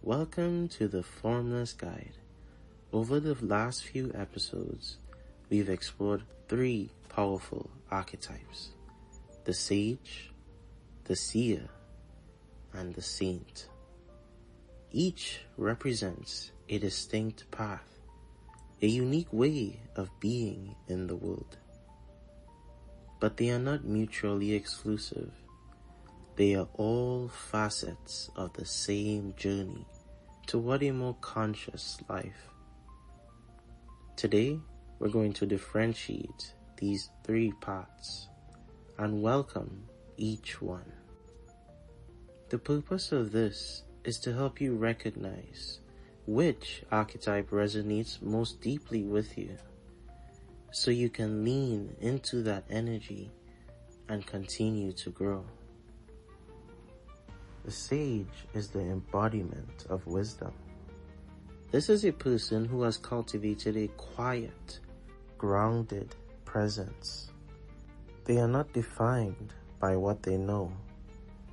Welcome to the Formless Guide. Over the last few episodes, we've explored 3 powerful archetypes: the sage, the seer, and the saint. Each represents a distinct path, a unique way of being in the world. But they are not mutually exclusive. They are all facets of the same journey toward a more conscious life. Today, we're going to differentiate these 3 parts and welcome each one. The purpose of this is to help you recognize which archetype resonates most deeply with you, so you can lean into that energy and continue to grow. The sage is the embodiment of wisdom. This is a person who has cultivated a quiet, grounded presence. They are not defined by what they know,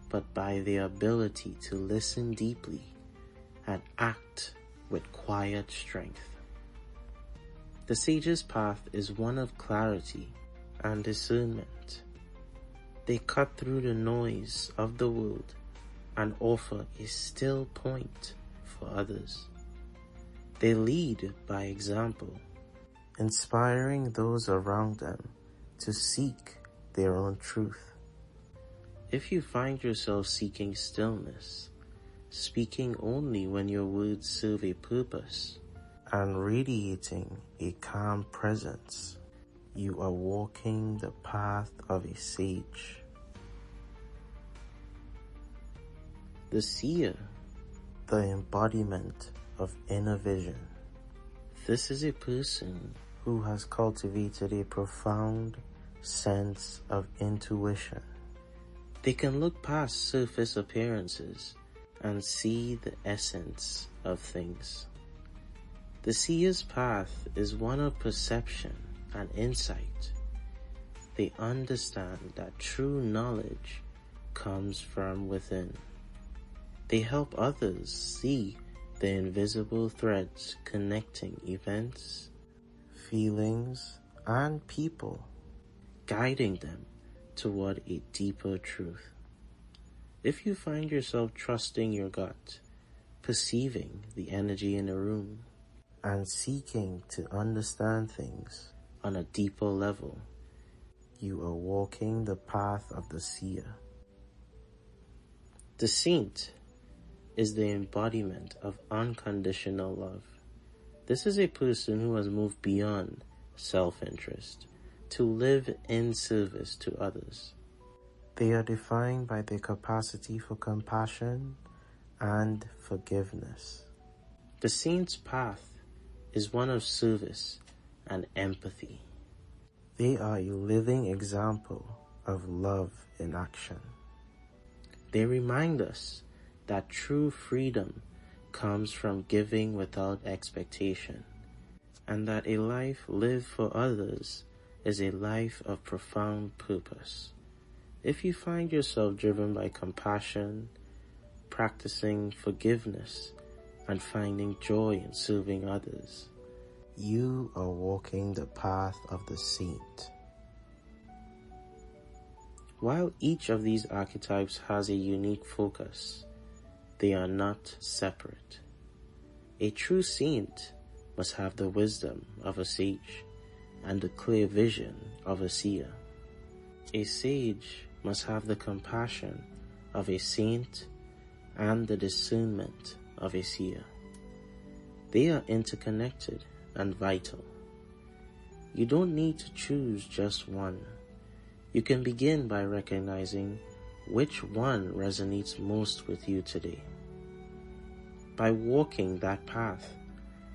but by their ability to listen deeply and act with quiet strength. The sage's path is one of clarity and discernment. They cut through the noise of the world and offer a still point for others. They lead by example, inspiring those around them to seek their own truth. If you find yourself seeking stillness, speaking only when your words serve a purpose, and radiating a calm presence, you are walking the path of a sage. The seer, the embodiment of inner vision. This is a person who has cultivated a profound sense of intuition. They can look past surface appearances and see the essence of things. The seer's path is one of perception and insight. They understand that true knowledge comes from within. They help others see the invisible threads connecting events, feelings, and people, guiding them toward a deeper truth. If you find yourself trusting your gut, perceiving the energy in a room, and seeking to understand things on a deeper level, you are walking the path of the seer. The saint is the embodiment of unconditional love. This is a person who has moved beyond self-interest to live in service to others. They are defined by their capacity for compassion and forgiveness. The saint's path is one of service and empathy. They are a living example of love in action. They remind us that true freedom comes from giving without expectation, and that a life lived for others is a life of profound purpose. If you find yourself driven by compassion, practicing forgiveness, and finding joy in serving others, you are walking the path of the saint. While each of these archetypes has a unique focus, they are not separate. A true saint must have the wisdom of a sage and the clear vision of a seer. A sage must have the compassion of a saint and the discernment of a seer. They are interconnected and vital. You don't need to choose just one. You can begin by recognizing which one resonates most with you today. By walking that path,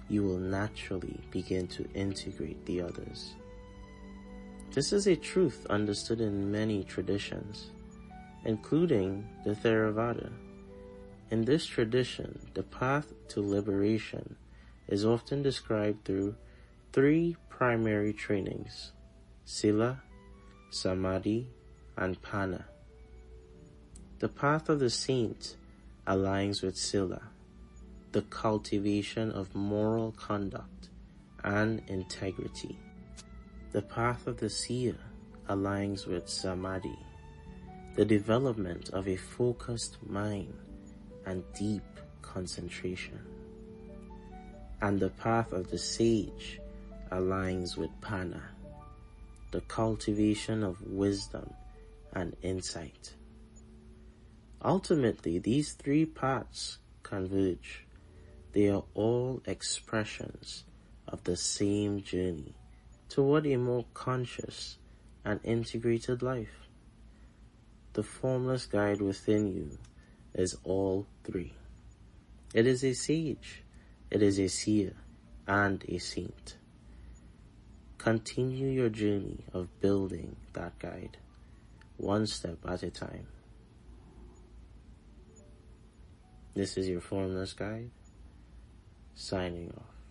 you will naturally begin to integrate the others. This is a truth understood in many traditions, including the Theravada. In this tradition, the path to liberation is often described through 3 primary trainings: Sila, Samadhi, and Pana. The path of the saint aligns with Sila, the cultivation of moral conduct and integrity. The path of the seer aligns with samadhi, the development of a focused mind and deep concentration. And the path of the sage aligns with panna, the cultivation of wisdom and insight. Ultimately, these three paths converge. They are all expressions of the same journey toward a more conscious and integrated life. The formless guide within you is all three. It is a sage, it is a seer, and a saint. Continue your journey of building that guide, one step at a time. This is your Formless Guide, signing off.